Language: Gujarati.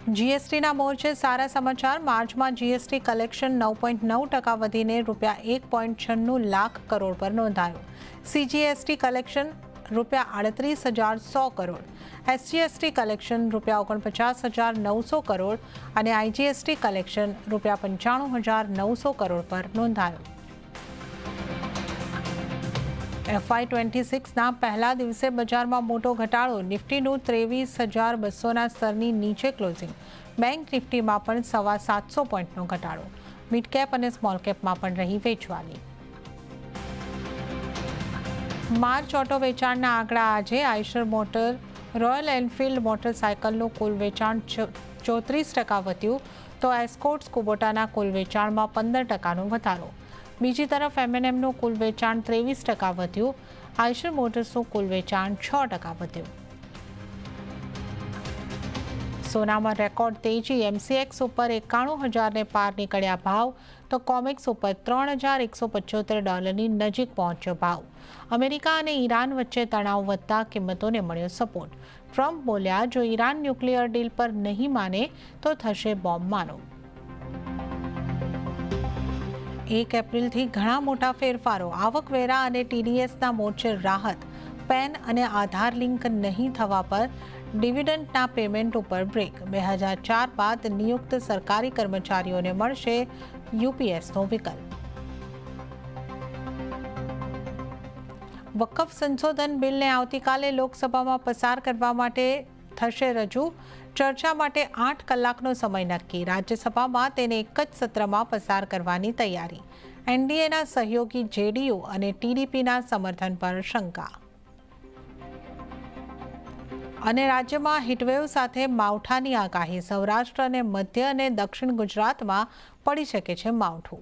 જીએસટીના મોરચે સારા સમાચાર। માર્ચમાં જીએસટી કલેક્શન 9.9% વધીને ₹1.96 લાખ કરોડ પર નોંધાયું। CGST collection ₹38,100 crore, SGST collection ₹49,900 crore અને આઈજીએસટી કલેક્શન ₹95,900 કરોડ પર નોંધાયું। FY26ના પહેલા દિવસે બજારમાં મોટો ઘટાડો। નિફ્ટીનું 23,200ના સ્તરની નીચે ક્લોઝિંગ। બેંક નિફ્ટીમાં પણ 750 પોઈન્ટનો ઘટાડો। મિડ કેપ અને સ્મોલ કેપમાં પણ રહી વેચવાલી। માર્ચ ઓટો વેચાણના આંકડા આજે। આઈશર મોટર રોયલ એનફિલ્ડ મોટરસાયકલનું કુલ વેચાણ 34% વધ્યું, તો એસ્કોર્ટ્સ કુબોટાના કુલ વેચાણમાં 15%નો વધારો। બીજી તરફ એમએનએમનું કુલ વેચાણ 23% વધ્યું। આઈશર મોટર્સનું કુલ વેચાણ 6% વધ્યું। સોનામાં રેકોર્ડ તેજી। એમસીએક્સ ઉપર 91,000ને પાર નીકળ્યા ભાવ, તો કોમેક્સ ઉપર $3,175ની નજીક પહોંચ્યો ભાવ। અમેરિકા અને ઈરાન વચ્ચે તણાવ વધતા કિંમતોને મળ્યો સપોર્ટ। ટ્રમ્પ બોલ્યા, જો ઈરાન ન્યુક્લિયર ડીલ પર નહીં માને તો થશે બોમ્બમારો। 1 એપ્રિલથી ઘણા મોટા ફેરફારો। આવકવેરા અને ટીડીએસના મોરચે રાહત। પેન અને આધાર લિંક નહીં થવા પર ડિવિડન્ડના પેમેન્ટ ઉપર બ્રેક। 2004 બાદ નિયુક્ત સરકારી કર્મચારીઓને મળશે યુપીએસનો વિકલ્પ। વકફ સંશોધન બિલને આવતીકાલે લોકસભામાં પસાર કરવા માટે થશે રજૂ। ચર્ચા માટે 8 કલાકનો સમય નક્કી। રાજ્યસભામાં તેને એક જ સત્રમાં પસાર કરવાની તૈયારી। એનડીએના સહયોગી જેડીયુ અને ટીડીપીના સમર્થન પર શંકા। અને રાજ્યમાં હીટવેવ સાથે માવઠાની આગાહી। સૌરાષ્ટ્ર અને મધ્ય અને દક્ષિણ ગુજરાતમાં પડી શકે છે માવઠું।